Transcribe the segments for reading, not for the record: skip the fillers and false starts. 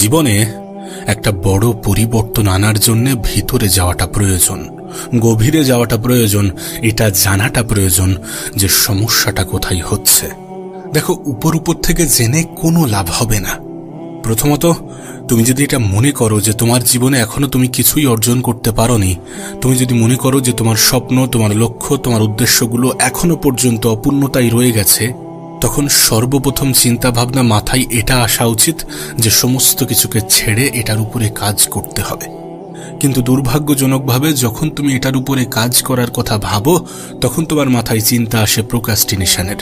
জীবনে একটা বড় পরিবর্তন আনার জন্য ভিতরে যাওয়াটা প্রয়োজন, গভীরে যাওয়াটা প্রয়োজন, এটা জানাটা প্রয়োজন যে সমস্যাটা কোথায় হচ্ছে। দেখো, উপর উপর থেকে জেনে কোনো লাভ হবে না। প্রথমত, তুমি যদি এটা মনে করো যে তোমার জীবনে এখনো তুমি কিছুই অর্জন করতে পারোনি, তুমি যদি মনে করো যে তোমার স্বপ্ন, তোমার লক্ষ্য, তোমার উদ্দেশ্যগুলো এখনো পর্যন্ত অপূর্ণতায় রয়ে গেছে, তখন সর্বপ্রথম চিন্তা ভাবনা মাথায় এটা আসা উচিত যে সমস্ত কিছুকে ছেড়ে এটার উপরে কাজ করতে হবে। কিন্তু দুর্ভাগ্যজনকভাবে যখন তুমি এটার উপরে কাজ করার কথা ভাবো, তখন তোমার মাথায় চিন্তা আসে প্রোক্রাস্টিনেশনের,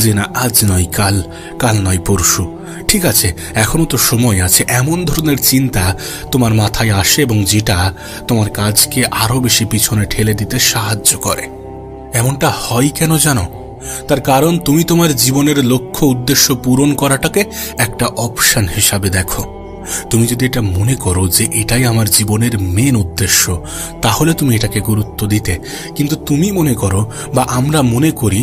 যে না, আজ নয় কাল, কাল নয় পরশু, ঠিক আছে এখনো তো সময় আছে। এমন ধরনের চিন্তা তোমার মাথায় আসে এবং যেটা তোমার কাজকে আরো বেশি পিছনে ঠেলে দিতে সাহায্য করে। এমনটা হয় কেন জানো? তার কারণ তুমি তোমার জীবনের লক্ষ্য উদ্দেশ্য পূরণ করাটাকে একটা অপশন হিসাবে দেখো। তুমি যদি এটা মনে করো যে এটাই আমার জীবনের মেন উদ্দেশ্য, তাহলে তুমি এটাকে গুরুত্ব দিতে। কিন্তু তুমি মনে করো বা আমরা মনে করি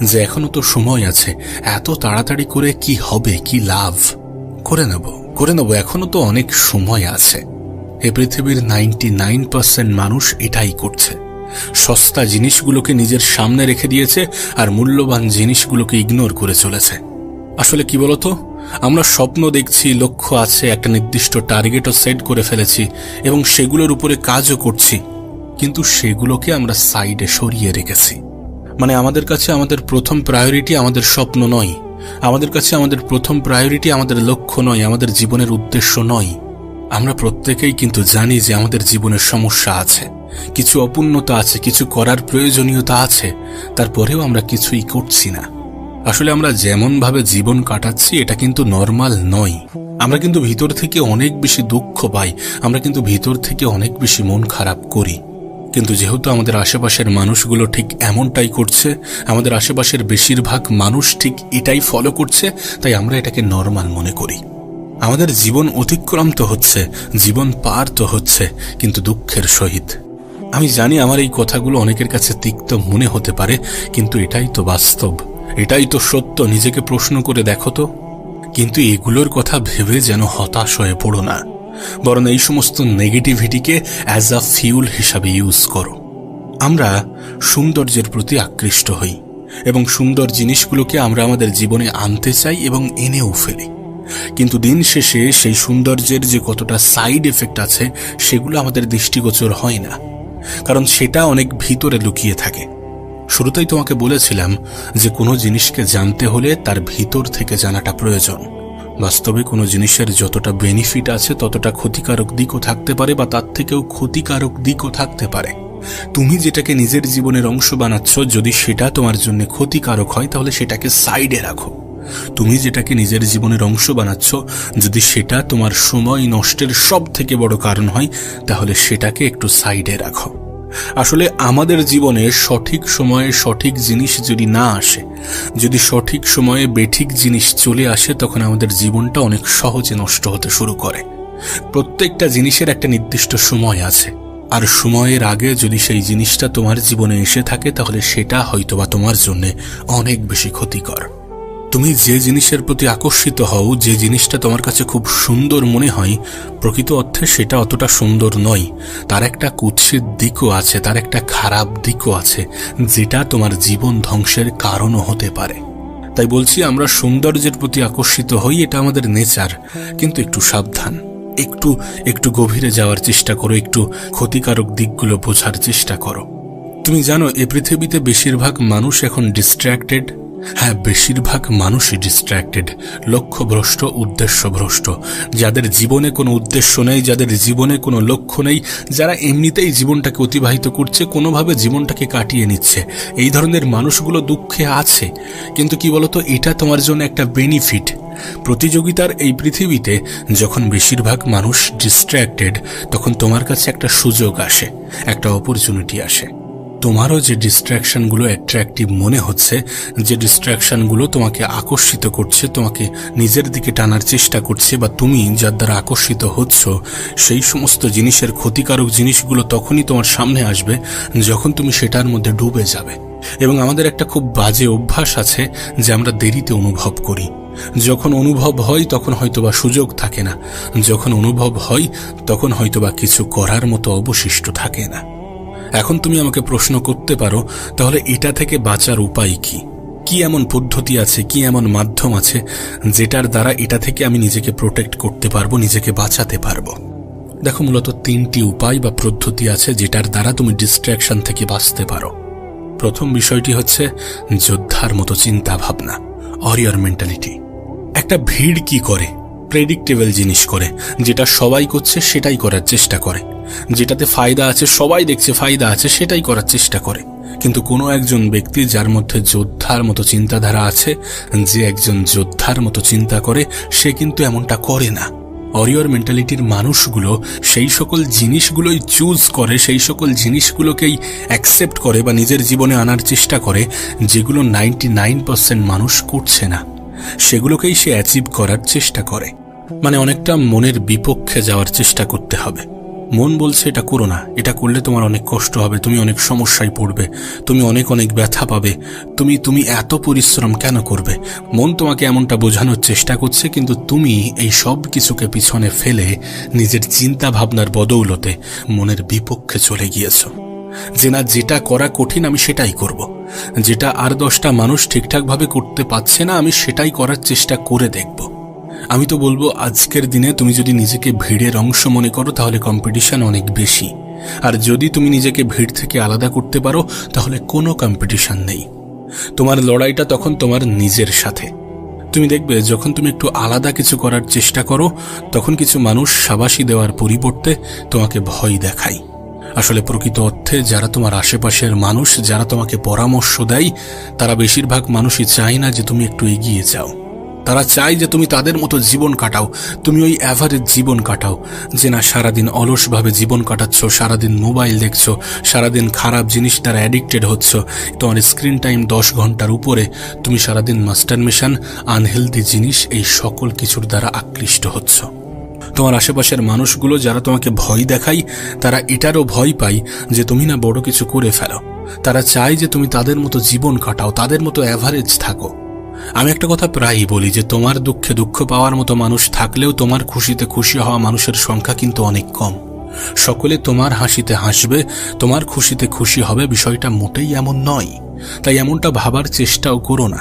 যে এখনো তো সময় আছে, এত তাড়াতাড়ি করে কি হবে, কি লাভ, করে নেব, এখনো তো অনেক সময় আছে। এই পৃথিবীর 99% মানুষ এটাই করছে। সস্তা জিনিসগুলোকে নিজের সামনে রেখে দিয়েছে আর মূল্যবান জিনিসগুলোকে ইগনোর করে চলেছে। আসলে কি বলতো, আমরা স্বপ্ন দেখছি, লক্ষ্য আছে, একটা নির্দিষ্ট টার্গেটও সেট করে ফেলেছি এবং সেগুলোর উপরে কাজও করছি, কিন্তু সেগুলোকে আমরা সাইডে সরিয়ে রেখেছি। মানে আমাদের কাছে আমাদের প্রথম প্রায়োরিটি আমাদের স্বপ্ন নয়, আমাদের কাছে আমাদের প্রথম প্রায়োরিটি আমাদের লক্ষ্য নয়, আমাদের জীবনের উদ্দেশ্য নয়। আমরা প্রত্যেকেই কিন্তু জানি যে আমাদের জীবনের সমস্যা আছে, কিছু অপূর্ণতা আছে, কিছু করার প্রয়োজনীয়তা আছে, তারপরেও আমরা কিছুই করছি না। আসলে আমরা যেমন ভাবে জীবন কাটাচ্ছি এটা কিন্তু নরমাল নয়। আমরা কিন্তু ভিতর থেকে অনেক বেশি দুঃখ পাই, আমরা কিন্তু ভিতর থেকে অনেক বেশি মন খারাপ করি। কিন্তু যেহেতু আমাদের আশেপাশের মানুষগুলো ঠিক এমনটাই করছে, আমাদের আশেপাশের বেশিরভাগ মানুষ ঠিক এটাই ফলো করছে, তাই আমরা এটাকে নরমাল মনে করি। আমাদের জীবন অতিক্রম তো হচ্ছে, জীবন পার তো হচ্ছে, কিন্তু দুঃখের সহিত। আমি জানি আমার এই কথাগুলো অনেকের কাছে তিক্ত মনে হতে পারে, কিন্তু এটাই তো বাস্তব, এটাই তো সত্য। নিজেকে প্রশ্ন করে দেখো তো। কিন্তু এগুলোর কথা ভেবে যেন হতাশ হয়ে পড়ো না, বরং এই সমস্ত নেগেটিভিটিকে অ্যাজ আ ফিউল হিসাবে ইউজ করো। আমরা সৌন্দর্যের প্রতি আকৃষ্ট হই এবং সুন্দর জিনিসগুলোকে আমরা আমাদের জীবনে আনতে চাই এবং এনেও ফেলি, কিন্তু দিন শেষে সেই সৌন্দর্যের যে কতটা সাইড এফেক্ট আছে সেগুলো আমাদের দৃষ্টিগোচর হয় না, কারণ সেটা অনেক ভিতরে লুকিয়ে থাকে। শুরুতেই তোমাকে বলেছিলাম যে কোনো জিনিসকে জানতে হলে তার ভিতর থেকে জানাটা প্রয়োজন। বাস্তবে কোনো জিনিসের যতটা বেনিফিট আছে ততটা ক্ষতিকারক দিকও থাকতে পারে, বা তার থেকেও ক্ষতিকারক দিকও থাকতে পারে। তুমি যেটাকে নিজের জীবনের অংশ বানাচ্ছ, যদি সেটা তোমার জন্য ক্ষতিকারক হয় তাহলে সেটাকে সাইডে রাখো। তুমি যেটাকে নিজের জীবনের অংশ বানাচ্ছ, যদি সেটা তোমার সময় নষ্টের সব থেকে বড় কারণ হয়, তাহলে সেটাকে একটু সাইডে রাখো। আসলে আমাদের জীবনে সঠিক সময়ে সঠিক জিনিস যদি না আসে, যদি সঠিক সময়ে বেঠিক জিনিস চলে আসে, তখন আমাদের জীবনটা অনেক সহজে নষ্ট হতে শুরু করে। প্রত্যেকটা জিনিসের একটা নির্দিষ্ট সময় আছে, আর সময়ের আগে যদি সেই জিনিসটা তোমার জীবনে এসে থাকে তাহলে সেটা হয়তোবা তোমার জন্য অনেক বেশি ক্ষতিকর। তুমি যে জিনিসের প্রতি আকর্ষিত হও, যে জিনিসটা তোমার কাছে খুব সুন্দর মনে হয়, প্রকৃত অর্থে সেটা অতটা সুন্দর নয়। তার একটা কুৎসিত দিকও আছে, তার একটা খারাপ দিকও আছে, যেটা তোমার জীবন ধ্বংসের কারণও হতে পারে। তাই বলছি, আমরা সৌন্দর্যের প্রতি আকর্ষিত হই, এটা আমাদের নেচার, কিন্তু একটু সাবধান, একটু গভীরে যাওয়ার চেষ্টা করো, একটু ক্ষতিকারক দিকগুলো বোঝার চেষ্টা করো। তুমি জানো, এই পৃথিবীতে বেশিরভাগ মানুষ এখন ডিস্ট্র্যাক্টেড। হ্যাঁ, বেশিরভাগ মানুষই ডিস্ট্র্যাক্টেড, লক্ষ্যভ্রষ্ট, উদ্দেশ্যভ্রষ্ট, যাদের জীবনে কোনো উদ্দেশ্য নেই, যাদের জীবনে কোনো লক্ষ্য নেই, যারা এমনিতেই জীবনটাকে অতিবাহিত করছে, কোনোভাবে জীবনটাকে কাটিয়ে নিচ্ছে। এই ধরনের মানুষগুলো দুঃখে আছে। কিন্তু কি বলতো, এটা তোমার জন্য একটা বেনিফিট। প্রতিযোগিতার এই পৃথিবীতে যখন বেশিরভাগ মানুষ ডিস্ট্র্যাক্টেড, তখন তোমার কাছে একটা সুযোগ আসে, একটা অপরচুনিটি আসে। তোমারও যে ডিস্ট্র্যাকশনগুলো অ্যাট্রাকটিভ মনে হচ্ছে, যে ডিস্ট্র্যাকশনগুলো তোমাকে আকর্ষিত করছে, তোমাকে নিজের দিকে টানার চেষ্টা করছে, বা তুমি যার দ্বারা আকর্ষিত হচ্ছ, সেই সমস্ত জিনিসের ক্ষতিকারক জিনিসগুলো তখনই তোমার সামনে আসবে যখন তুমি সেটার মধ্যে ডুবে যাবে। এবং আমাদের একটা খুব বাজে অভ্যাস আছে যে আমরা দেরিতে অনুভব করি। যখন অনুভব হয় তখন হয়তোবা সুযোগ থাকে না, যখন অনুভব হয় তখন হয়তোবা কিছু করার মতো অবশিষ্ট থাকে না। এখন তুমি আমাকে প্রশ্ন করতে পারো, তাহলে এটা থেকে বাঁচার উপায় কি? কি এমন পদ্ধতি আছে, কি এমন মাধ্যম আছে যেটার দ্বারা এটা থেকে আমি নিজেকে প্রোটেক্ট করতে পারবো, নিজেকে বাঁচাতে পারবো? দেখো, মূলত 3টি উপায় বা পদ্ধতি আছে যেটার দ্বারা তুমি ডিস্ট্র্যাকশন থেকে বাঁচতে পারো। প্রথম বিষয়টি হচ্ছে যোদ্ধার মতো চিন্তা ভাবনা, ওয়ারিয়র মেন্টালিটি। একটা ভিড় কি করে? প্রেডিক্টেবল জিনিস করে, যেটা সবাই করছে সেটাই করার চেষ্টা করে, যেটাতে ফায়দা আছে সবাই দেখছে ফায়দা আছে সেটাই করার চেষ্টা করে। কিন্তু কোনো একজন ব্যক্তি যার মধ্যে যোদ্ধার মতো চিন্তাধারা আছে, যে একজন যোদ্ধার মতো চিন্তা করে, সে কিন্তু এমনটা করে না। ওয়ারিয়র মেন্টালিটির মানুষগুলো সেই সকল জিনিসগুলোই চুজ করে, সেই সকল জিনিসগুলোকেই অ্যাকসেপ্ট করে বা নিজের জীবনে আনার চেষ্টা করে যেগুলো 99% মানুষ করছে না, সেগুলোকেই সে অ্যাচিভ করার চেষ্টা করে। মানে অনেকটা মনের বিপক্ষে যাওয়ার চেষ্টা করতে হবে। মন বলছে এটা করো না, এটা করলে তোমার অনেক কষ্ট হবে, তুমি অনেক সমস্যায় পড়বে, তুমি অনেক ব্যথা পাবে, তুমি এত পরিশ্রম কেন করবে। মন তোমাকে এমনটা বোঝানোর চেষ্টা করছে, কিন্তু তুমি এই সব কিছুকে পিছনে ফেলে নিজের চিন্তা ভাবনার বদৌলতে মনের বিপক্ষে চলে গিয়েছ। যে না, যেটা করা কঠিন আমি সেটাই করব, যেটা আর 10টা মানুষ ঠিকঠাকভাবে করতে পারছে না আমি সেটাই করার চেষ্টা করে দেখব। আমি তো বলবো, আজকের দিনে তুমি যদি নিজেকে ভিড়ের অংশ মনে করো তাহলে কম্পিটিশন অনেক বেশি, আর যদি তুমি নিজেকে ভিড় থেকে আলাদা করতে পারো তাহলে কোনো কম্পিটিশন নেই। তোমার লড়াইটা তখন তোমার নিজের সাথে। তুমি দেখবে যখন তুমি একটু আলাদা কিছু করার চেষ্টা করো তখন কিছু মানুষ শাবাশি দেওয়ার পরিবর্তে তোমাকে ভয় দেখায়। আসলে প্রকৃত অর্থে যারা তোমার আশেপাশের মানুষ, যারা তোমাকে পরামর্শ দেয়, তারা বেশিরভাগ মানুষই চায় না যে তুমি একটু এগিয়ে যাও। তারা চায় যে তুমি তাদের মতো জীবন কাটাও, তুমি ওই অ্যাভারেজ জীবন কাটাও, যে না সারাদিন অলসভাবে জীবন কাটাচ্ছ, সারাদিন মোবাইল দেখছো, সারাদিন খারাপ জিনিস দ্বারা অ্যাডিক্টেড হচ্ছ, তোমার স্ক্রিন টাইম 10 ঘন্টার উপরে, তুমি সারাদিন মাস্টারমেশন, আনহেলদি জিনিস, এই সকল কিছুর দ্বারা আকৃষ্ট হচ্ছ। তোমার আশেপাশের মানুষগুলো যারা তোমাকে ভয় দেখায়, তারা এটারও ভয় পায় যে তুমি না বড় কিছু করে ফেলো। তারা চায় যে তুমি তাদের মতো জীবন কাটাও, তাদের মতো অ্যাভারেজ থাকো। আমি একটা কথা প্রায়ই বলি যে তোমার দুঃখে দুঃখ পাওয়ার মতো মানুষ থাকলেও তোমার খুশিতে খুশি হওয়া মানুষের সংখ্যা কিন্তু অনেক কম। সকলে তোমার হাসিতে হাসবে, তোমার খুশিতে খুশি হবে, বিষয়টা মোটেই এমন নয়। তাই এমনটা ভাবার চেষ্টাও করো না।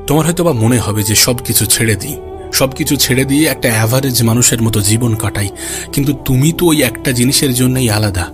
তোমার হয়তোবা মনে হবে যে সবকিছু ছেড়ে দিয়ে একটা অ্যাভারেজ মানুষের মতো জীবন কাটাই, কিন্তু তুমি তো ওই একটা জিনিসের জন্যই আলাদা।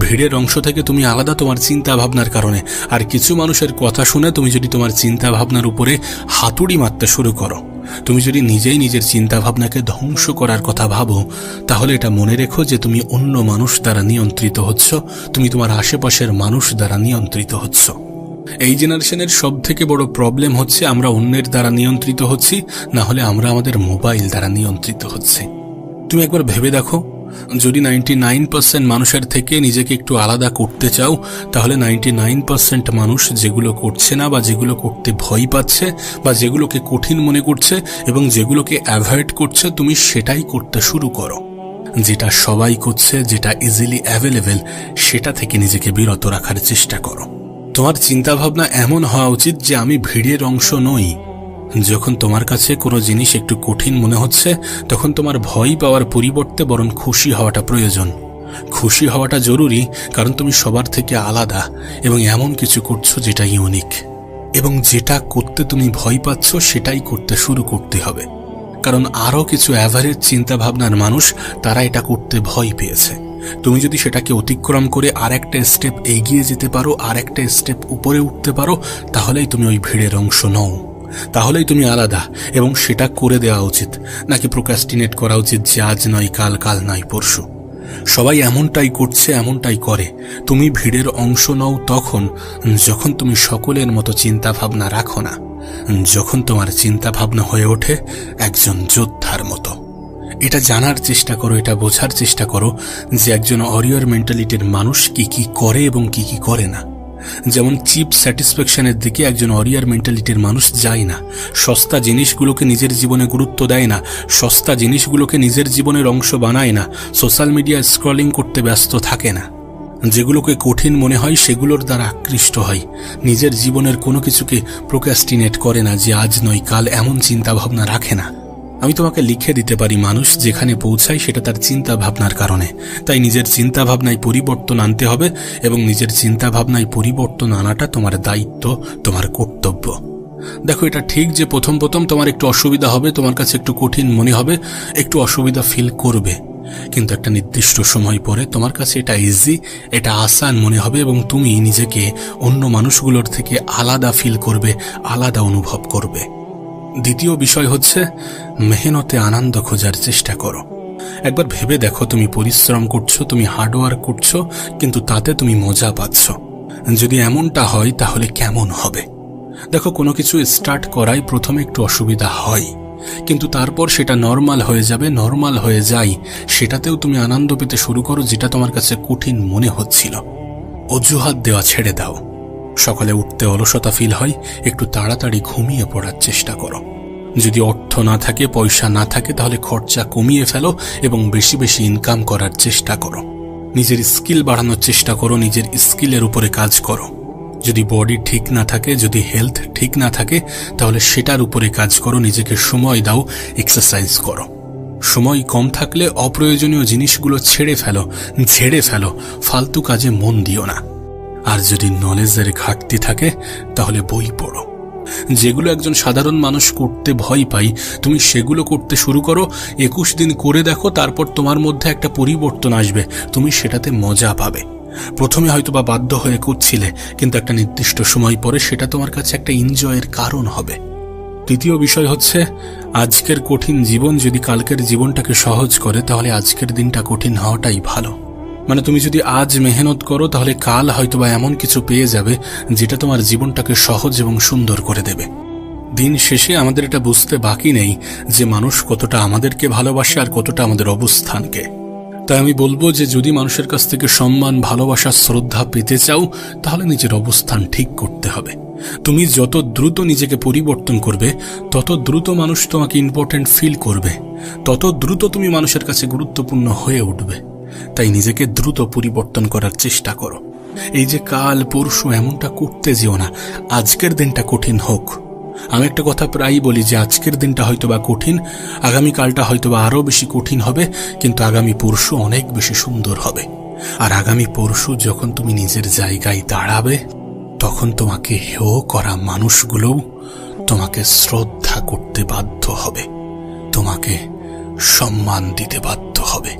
ভিড়ের অংশ থেকে তুমি আলাদা তোমার চিন্তা ভাবনার কারণে। আর কিছু মানুষের কথা শুনে তুমি যদি তোমার চিন্তা ভাবনার উপরে হাতুড়ি মারতে শুরু করো, তুমি যদি নিজেই নিজের চিন্তা ভাবনাকে ধ্বংস করার কথা ভাবো, তাহলে এটা মনে রেখো যে তুমি অন্য মানুষ দ্বারা নিয়ন্ত্রিত হচ্ছ, তুমি তোমার আশেপাশের মানুষ দ্বারা নিয়ন্ত্রিত হচ্ছ। এই জেনারেশনের সব থেকে বড় প্রবলেম হচ্ছে আমরা অন্যের দ্বারা নিয়ন্ত্রিত হচ্ছি, না হলে আমরা আমাদের মোবাইল দ্বারা নিয়ন্ত্রিত হচ্ছি। তুমি একবার ভেবে দেখো, যদি 99% মানুষের থেকে নিজেকে একটু আলাদা করতে চাও, তাহলে 99% মানুষ যেগুলো করছে না বা যেগুলো করতে ভয় পাচ্ছে বা যেগুলোকে কঠিন মনে করছে এবং যেগুলোকে অ্যাভয়েড করছে, তুমি সেটাই করতে শুরু করো। যেটা সবাই করছে, যেটা ইজিলি অ্যাভেলেবেল, সেটা থেকে নিজেকে বিরত রাখার চেষ্টা করো। তোমার চিন্তাভাবনা এমন হওয়া উচিত যে আমি ভিড়ের অংশ নই। যখন তোমার কাছে কোনো জিনিস একটু কঠিন মনে হচ্ছে, তখন তোমার ভয় পাওয়ার পরিবর্তে বরং খুশি হওয়াটা প্রয়োজন। খুশি হওয়াটা জরুরি, কারণ তুমি সবার থেকে আলাদা এবং এমন কিছু করছো যেটা ইউনিক, এবং যেটা করতে তুমি ভয় পাচ্ছ সেটাই করতে শুরু করতে হবে। কারণ আরও কিছু অ্যাভারেজ চিন্তা ভাবনার মানুষ, তারা এটা করতে ভয় পেয়েছে। তুমি যদি সেটাকে অতিক্রম করে আর একটা স্টেপ এগিয়ে যেতে পারো, আর একটা স্টেপ উপরে উঠতে পারো, তাহলেই তুমি ওই ভিড়ের অংশ নও, তাহলেই তুমি আলাদা। এবং সেটা করে দেওয়া উচিত, নাকি প্রোক্রাস্টিনেট করা উচিত যে আজ নয় কাল, কাল নয় পরশু। সবাই এমনটাই করছে, এমনটাই করে। তুমি ভিড়ের অংশ নও তখন যখন তুমি সকলের মতো চিন্তা ভাবনা রাখো না, যখন তোমার চিন্তা ভাবনা হয়ে ওঠে একজন যোদ্ধার মতো। এটা জানার চেষ্টা করো, এটা বোঝার চেষ্টা করো যে একজন ওয়ারিয়র মেন্টালিটির মানুষ কি কি করে এবং কি কি করে না। যেমন চিপ স্যাটিসফ্যাকশনের দিকে একজন ওয়ারিয়র মেন্টালিটির মানুষ যায় না। সস্তা জিনিসগুলোকে নিজের জীবনে গুরুত্ব দেয় না, সস্তা জিনিসগুলোকে নিজের জীবনের অংশ বানায় না, সোশ্যাল মিডিয়া স্ক্রলিং করতে ব্যস্ত থাকে না। যেগুলোকে কঠিন মনে হয় সেগুলোর দ্বারা আকৃষ্ট হয়, নিজের জীবনের কোনো কিছুকে প্রোক্রাস্টিনেট করে না, যে আজ নয় কাল এমন চিন্তা ভাবনা রাখে না। আমি তোমাকে লিখে দিতে পারি, মানুষ যেখানে পৌঁছায় সেটা তার চিন্তা ভাবনার কারণে। তাই নিজের চিন্তা ভাবনায় পরিবর্তন আনতে হবে, এবং নিজের চিন্তা ভাবনায় পরিবর্তন আনাটা তোমার দায়িত্ব, তোমার কর্তব্য। দেখো, এটা ঠিক যে প্রথম প্রথম তোমার একটু অসুবিধা হবে, তোমার কাছে একটু কঠিন মনে হবে, একটু অসুবিধা ফিল করবে, কিন্তু একটা নির্দিষ্ট সময় পরে তোমার কাছে এটা ইজি, এটা আসান মনে হবে, এবং তুমি নিজেকে অন্য মানুষগুলোর থেকে আলাদা ফিল করবে, আলাদা অনুভব করবে। দ্বিতীয় বিষয় হচ্ছে, মেহনতে আনন্দ খোঁজার চেষ্টা করো। একবার ভেবে দেখো, তুমি পরিশ্রম করছো, তুমি হার্ডওয়ার্ক করছো, কিন্তু তাতে তুমি মজা পাচ্ছ। যদি এমনটা হয় তাহলে কেমন হবে? দেখো, কোনো কিছু স্টার্ট করায় প্রথমে একটু অসুবিধা হয়, কিন্তু তারপর সেটা নর্মাল হয়ে যাবে, নর্মাল হয়ে যায়। সেটাতেও তুমি আনন্দ পেতে শুরু করো, যেটা তোমার কাছে কঠিন মনে হচ্ছিল। অজুহাত দেওয়া ছেড়ে দাও। সকালে উঠতে অলসতা ফিল হয়, একটু তাড়াতাড়ি ঘুমিয়ে পড়ার চেষ্টা করো। যদি অর্থ না থাকে, পয়সা না থাকে, তাহলে খরচা কমিয়ে ফেলো এবং বেশি বেশি ইনকাম করার চেষ্টা করো। নিজের স্কিল বাড়ানোর চেষ্টা করো, নিজের স্কিলের উপরে কাজ করো। যদি বডি ঠিক না থাকে, যদি হেলথ ঠিক না থাকে, তাহলে সেটার উপরে কাজ করো। নিজেকে সময় দাও, এক্সারসাইজ করো। সময় কম থাকলে অপ্রয়োজনীয় জিনিসগুলো ঝেড়ে ফেলো, ফালতু কাজে মন দিও না। আর যদি নলেজের ঘাটতি থাকে, তাহলে বই পড়ো। যেগুলো একজন সাধারণ মানুষ করতে ভয় পায়, তুমি সেগুলো করতে শুরু করো। 21 দিন করে দেখো, তারপর তোমার মধ্যে একটা পরিবর্তন আসবে, তুমি সেটাতে মজা পাবে। প্রথমে হয়তো বা বাধ্য হয়ে করছিলে, কিন্তু একটা নির্দিষ্ট সময় পরে সেটা তোমার কাছে একটা এনজয়ের কারণ হবে। তৃতীয় বিষয় হচ্ছে, আজকের কঠিন জীবন যদি কালকের জীবনটাকে সহজ করে, তাহলে আজকের দিনটা কঠিন হওয়াটাই ভালো। মানে তুমি যদি আজ মেহনত করো, তাহলে কাল হয়তোবা এমন কিছু পেয়ে যাবে যেটা তোমার জীবনটাকে সহজ এবং সুন্দর করে দেবে। দিন শেষে আমাদের এটা বুঝতে বাকি নেই যে মানুষ কতটা আমাদেরকে ভালোবাসে আর কতটা আমাদের অবস্থানকে। তাই আমি বলবো যে যদি মানুষের কাছ থেকে সম্মান, ভালোবাসা, শ্রদ্ধা পেতে চাও, তাহলে নিজের অবস্থান ঠিক করতে হবে। তুমি যত দ্রুত নিজেকে পরিবর্তন করবে, তত দ্রুত মানুষ তোমাকে ইম্পর্টেন্ট ফিল করবে, তত দ্রুত তুমি মানুষের কাছে গুরুত্বপূর্ণ হয়ে উঠবে। তাই নিজেকে দ্রুত পরিবর্তন করার চেষ্টা করো। এই যে কাল পরশু এমনটা করতে যেও না, আজকের দিনটা কঠিন হোক। আমি একটা কথা প্রায়ই বলি যে আজকের দিনটা হয়তোবা কঠিন, আগামীকালটা হয়তোবা আরো বেশি কঠিন হবে, কিন্তু আগামী পরশু অনেক বেশি সুন্দর হবে। আর আগামী পরশু যখন তুমি নিজের জায়গায় দাঁড়াবে, তখন তোমাকে হেয় করা মানুষগুলোও তোমাকে শ্রদ্ধা করতে বাধ্য হবে, তোমাকে সম্মান দিতে বাধ্য হবে।